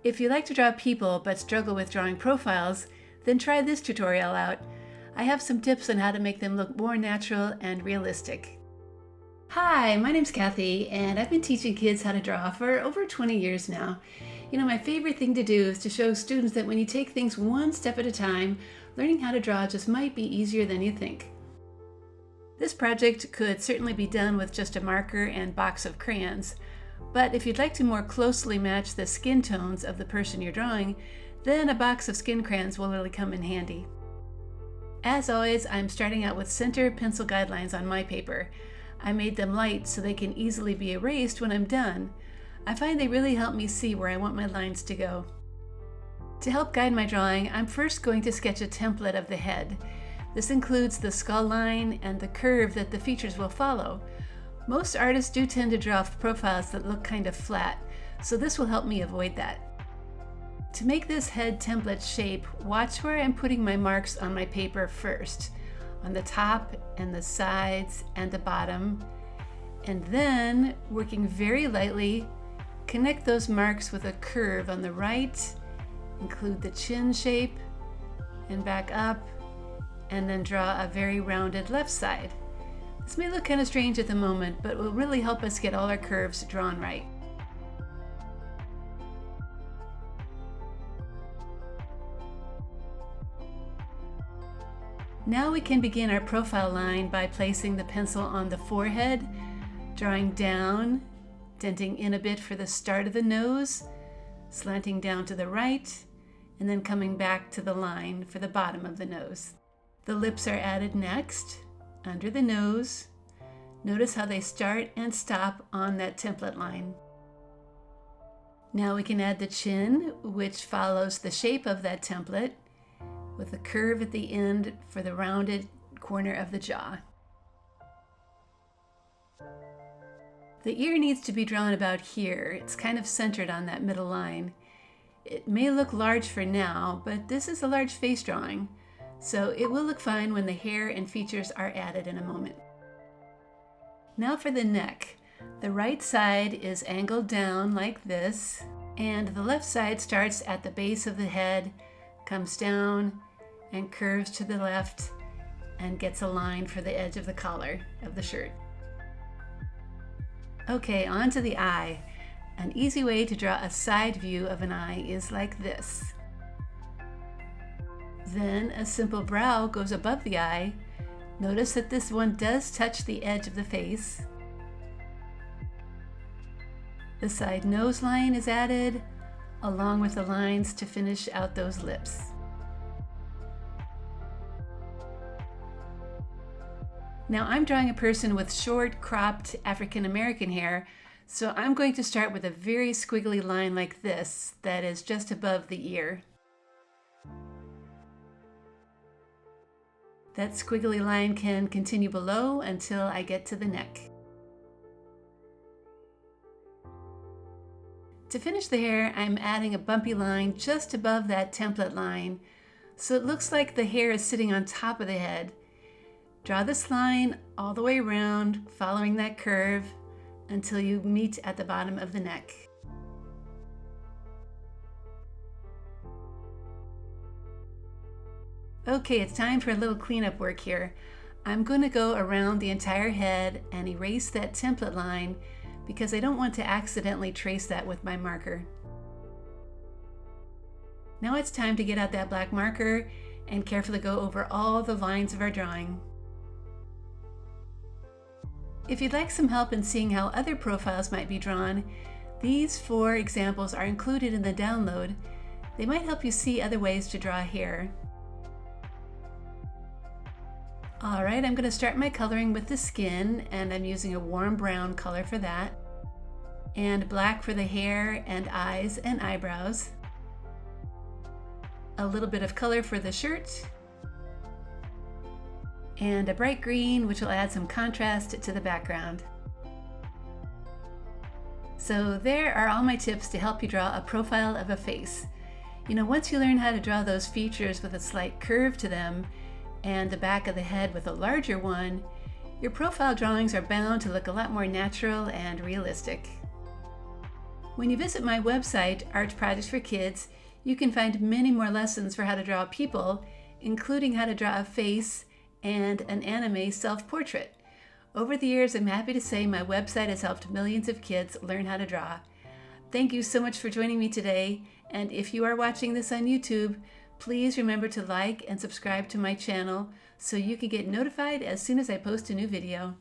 If you like to draw people but struggle with drawing profiles, then try this tutorial out. I have some tips on how to make them look more natural and realistic. Hi, my name's Kathy, and I've been teaching kids how to draw for over 20 years now. You know, my favorite thing to do is to show students that when you take things one step at a time, learning how to draw just might be easier than you think. This project could certainly be done with just a marker and box of crayons, but if you'd like to more closely match the skin tones of the person you're drawing, then a box of skin crayons will really come in handy. As always, I'm starting out with center pencil guidelines on my paper. I made them light so they can easily be erased when I'm done. I find they really help me see where I want my lines to go. To help guide my drawing, I'm first going to sketch a template of the head. This includes the skull line and the curve that the features will follow. Most artists do tend to draw profiles that look kind of flat, so this will help me avoid that. To make this head template shape, watch where I'm putting my marks on my paper first, on the top and the sides and the bottom, and then, working very lightly, connect those marks with a curve on the right, include the chin shape, and back up, and then draw a very rounded left side. This may look kind of strange at the moment, but will really help us get all our curves drawn right. Now we can begin our profile line by placing the pencil on the forehead, drawing down, denting in a bit for the start of the nose, slanting down to the right, and then coming back to the line for the bottom of the nose. The lips are added next, under the nose. Notice how they start and stop on that template line. Now we can add the chin, which follows the shape of that template, with a curve at the end for the rounded corner of the jaw. The ear needs to be drawn about here. It's kind of centered on that middle line. It may look large for now, but this is a large face drawing, so it will look fine when the hair and features are added in a moment. Now for the neck. The right side is angled down like this, and the left side starts at the base of the head, comes down, and curves to the left, and gets a line for the edge of the collar of the shirt. Okay, on to the eye. An easy way to draw a side view of an eye is like this. Then a simple brow goes above the eye. Notice that this one does touch the edge of the face. The side nose line is added, along with the lines to finish out those lips. Now I'm drawing a person with short, cropped African American hair, so I'm going to start with a very squiggly line like this that is just above the ear. That squiggly line can continue below until I get to the neck. To finish the hair, I'm adding a bumpy line just above that template line, so it looks like the hair is sitting on top of the head. Draw this line all the way around, following that curve, until you meet at the bottom of the neck. Okay, it's time for a little cleanup work here. I'm going to go around the entire head and erase that template line because I don't want to accidentally trace that with my marker. Now it's time to get out that black marker and carefully go over all the lines of our drawing. If you'd like some help in seeing how other profiles might be drawn, these 4 examples are included in the download. They might help you see other ways to draw hair. Alright, I'm going to start my coloring with the skin, and I'm using a warm brown color for that, and black for the hair and eyes and eyebrows, a little bit of color for the shirt, and a bright green which will add some contrast to the background. So there are all my tips to help you draw a profile of a face. You know, once you learn how to draw those features with a slight curve to them, and the back of the head with a larger one, your profile drawings are bound to look a lot more natural and realistic. When you visit my website, Art Projects for Kids, you can find many more lessons for how to draw people, including how to draw a face and an anime self-portrait. Over the years, I'm happy to say my website has helped millions of kids learn how to draw. Thank you so much for joining me today, and if you are watching this on YouTube, please remember to like and subscribe to my channel so you can get notified as soon as I post a new video.